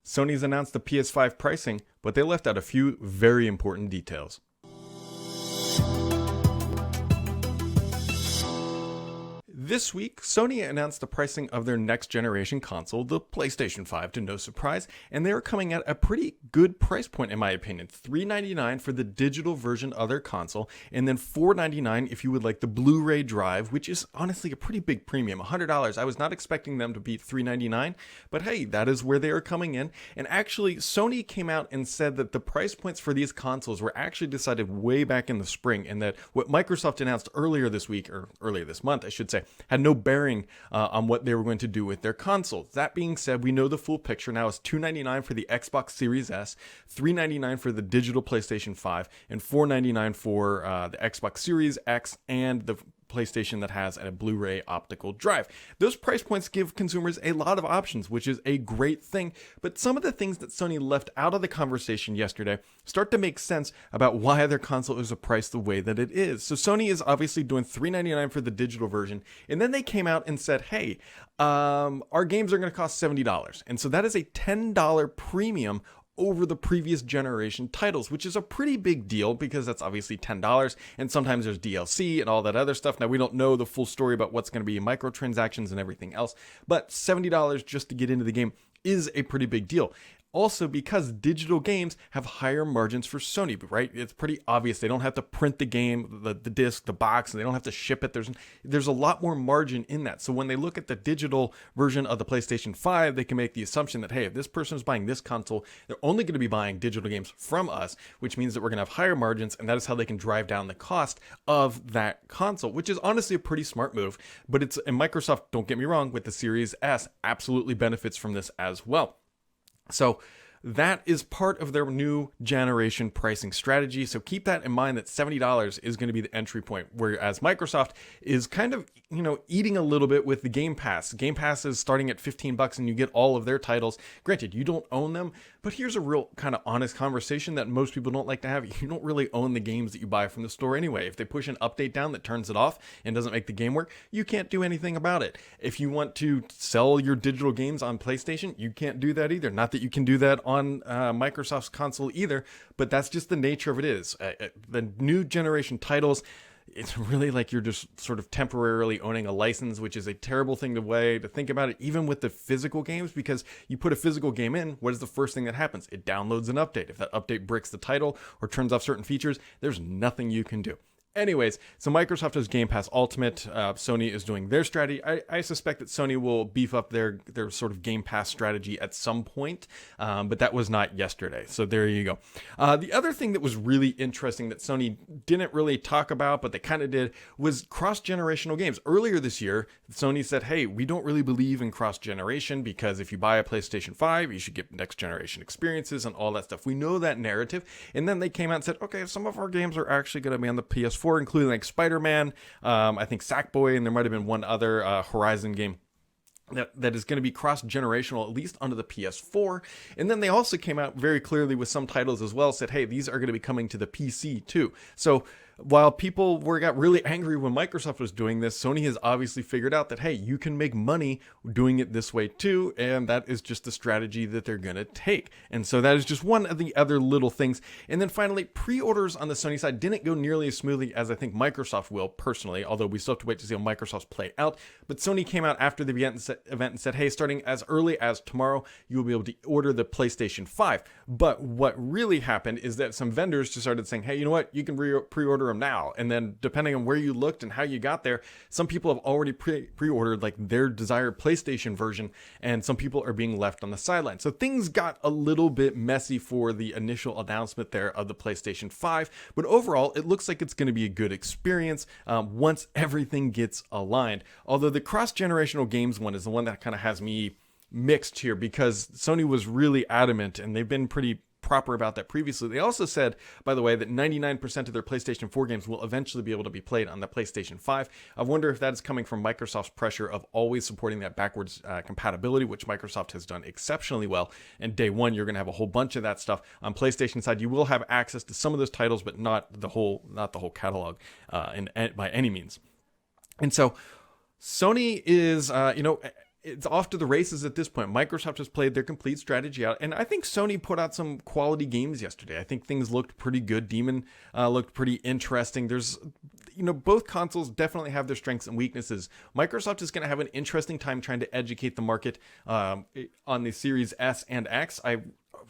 Sony's announced the PS5 pricing, but they left out a few very important details. This week, Sony announced the pricing of their next generation console, the PlayStation 5, to no surprise, and they are coming at a pretty good price point in my opinion. $399 for the digital version of their console, and then $499 if you would like the Blu-ray drive, which is honestly a pretty big premium, $100. I was not expecting them to be $399, but hey, that is where they are coming in. And actually, Sony came out and said that the price points for these consoles were actually decided way back in the spring, and that what Microsoft announced earlier this week, or earlier this month, I should say, had no bearing on what they were going to do with their consoles. That being said, we know the full picture now is $299 for the Xbox Series S, $399 for the digital PlayStation 5, and $499 for the Xbox Series X and the PlayStation that has a Blu-ray optical drive. Those price points give consumers a lot of options, which is a great thing, but some of the things that Sony left out of the conversation yesterday start to make sense about why their console is priced the way that it is. So Sony is obviously doing $399 for the digital version, and then they came out and said, hey, our games are going to cost $70, and so that is a $10 premium over the previous generation titles, which is a pretty big deal because that's obviously $10, and sometimes there's DLC and all that other stuff. Now, we don't know the full story about what's going to be microtransactions and everything else, but $70 just to get into the game is a pretty big deal. Also, because digital games have higher margins for Sony, right? It's pretty obvious. They don't have to print the game, the disc, the box, and they don't have to ship it. There's a lot more margin in that. So when they look at the digital version of the PlayStation 5, they can make the assumption that, hey, if this person is buying this console, they're only going to be buying digital games from us, which means that we're going to have higher margins, and that is how they can drive down the cost of that console, which is honestly a pretty smart move. But and Microsoft, don't get me wrong, with the Series S, absolutely benefits from this as well. So that is part of their new generation pricing strategy. So keep that in mind, that $70 is going to be the entry point, whereas Microsoft is kind of, eating a little bit with the Game Pass. Game Pass is starting at $15 and you get all of their titles. Granted, you don't own them, but here's a real kind of honest conversation that most people don't like to have. You don't really own the games that you buy from the store anyway. If they push an update down that turns it off and doesn't make the game work, you can't do anything about it. If you want to sell your digital games on PlayStation, you can't do that either. Not that you can do that on Microsoft's console either, but that's just the nature of it is. The new generation titles, it's really like you're just sort of temporarily owning a license, which is a terrible thing to think about it, even with the physical games, because you put a physical game in, what is the first thing that happens? It downloads an update. If that update bricks the title or turns off certain features, there's nothing you can do. Anyways, so Microsoft has Game Pass Ultimate. Sony is doing their strategy. I suspect that Sony will beef up their sort of Game Pass strategy at some point, but that was not yesterday. So there you go. The other thing that was really interesting that Sony didn't really talk about, but they kind of did, was cross-generational games. Earlier this year, Sony said, hey, we don't really believe in cross-generation because if you buy a PlayStation 5, you should get next-generation experiences and all that stuff. We know that narrative. And then they came out and said, okay, some of our games are actually going to be on the PS4, including like Spider-Man, I think Sackboy, and there might have been one other Horizon game that is going to be cross-generational, at least onto the PS4. And then they also came out very clearly with some titles as well, said, hey, these are going to be coming to the PC too. So while people got really angry when Microsoft was doing this, Sony has obviously figured out that, hey, you can make money doing it this way too, and that is just the strategy that they're going to take. And so that is just one of the other little things. And then finally, pre-orders on the Sony side didn't go nearly as smoothly as I think Microsoft will personally, although we still have to wait to see how Microsoft's play out. But Sony came out after the event and said, hey, starting as early as tomorrow, you will be able to order the PlayStation 5. But what really happened is that some vendors just started saying, hey, you know what, you can pre-order them now. And then depending on where you looked and how you got there, some people have already pre-ordered like their desired PlayStation version, and some people are being left on the sideline. So things got a little bit messy for the initial announcement there of the PlayStation 5, but overall it looks like it's going to be a good experience once everything gets aligned. Although the cross-generational games one is the one that kind of has me mixed here, because Sony was really adamant, and they've been pretty proper about that previously. They also said, by the way, that 99% of their PlayStation 4 games will eventually be able to be played on the PlayStation 5. I wonder if that is coming from Microsoft's pressure of always supporting that backwards compatibility, which Microsoft has done exceptionally well. And day one, you're going to have a whole bunch of that stuff. On PlayStation side, you will have access to some of those titles, but not the whole catalog by any means. And so Sony is, it's off to the races at this point. Microsoft has played their complete strategy out, and I think Sony put out some quality games yesterday. I think things looked pretty good. Demon looked pretty interesting. There's, both consoles definitely have their strengths and weaknesses. Microsoft is going to have an interesting time trying to educate the market on the Series S and X. I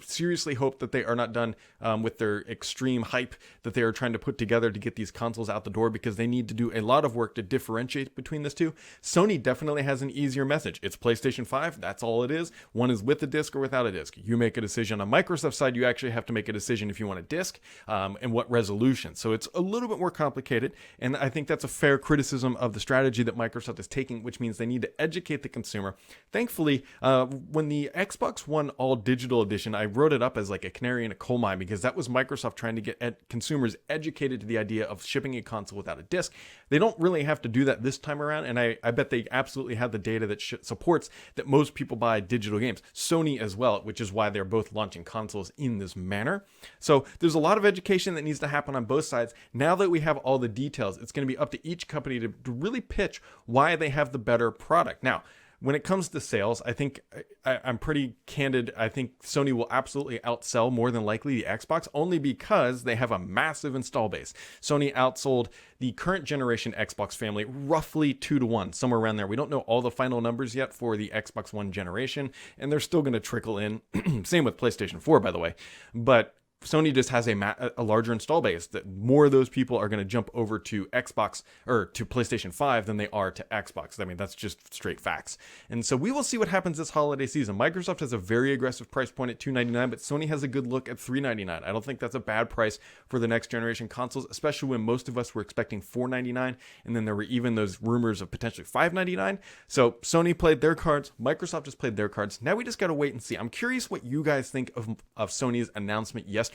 seriously hope that they are not done with their extreme hype that they are trying to put together to get these consoles out the door, because they need to do a lot of work to differentiate between this two. Sony definitely has an easier message. It's PlayStation 5. That's all it is. One is with a disc or without a disc. You make a decision. On Microsoft's side, you actually have to make a decision if you want a disc and what resolution. So it's a little bit more complicated, and I think that's a fair criticism of the strategy that Microsoft is taking, which means they need to educate the consumer. Thankfully, when the Xbox One All Digital Edition, I wrote it up as like a canary in a coal mine, because that was Microsoft trying to get consumers educated to the idea of shipping a console without a disc. They don't really have to do that this time around, and I bet they absolutely have the data that supports that most people buy digital games. Sony as well, which is why they're both launching consoles in this manner. So there's a lot of education that needs to happen on both sides. Now that we have all the details, it's going to be up to each company to really pitch why they have the better product. Now, when it comes to sales, I think I'm pretty candid. I think Sony will absolutely outsell more than likely the Xbox, only because they have a massive install base. Sony outsold the current generation Xbox family roughly 2-1, somewhere around there. We don't know all the final numbers yet for the Xbox One generation, and they're still going to trickle in. Same with PlayStation 4, by the way. But Sony just has a larger install base, that more of those people are going to jump over to Xbox or to PlayStation 5 than they are to Xbox. I mean, that's just straight facts. And so we will see what happens this holiday season. Microsoft has a very aggressive price point at $299, but Sony has a good look at $399. I don't think that's a bad price for the next generation consoles, especially when most of us were expecting $499, and then there were even those rumors of potentially $599. So Sony played their cards, Microsoft just played their cards. Now we just got to wait and see. I'm curious what you guys think of Sony's announcement yesterday,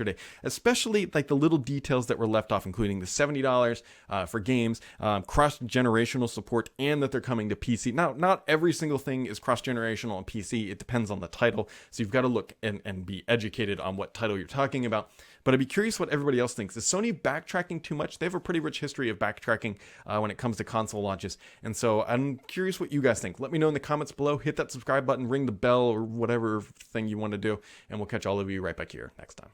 especially like the little details that were left off, including the $70 for games, cross-generational support, and that they're coming to PC. Now, not every single thing is cross-generational on PC. It depends on the title, so you've got to look and be educated on what title you're talking about. But I'd be curious what everybody else thinks. Is Sony backtracking too much? They have a pretty rich history of backtracking when it comes to console launches. And so I'm curious what you guys think. Let me know in the comments below. Hit that subscribe button, ring the bell, or whatever thing you want to do. And we'll catch all of you right back here next time.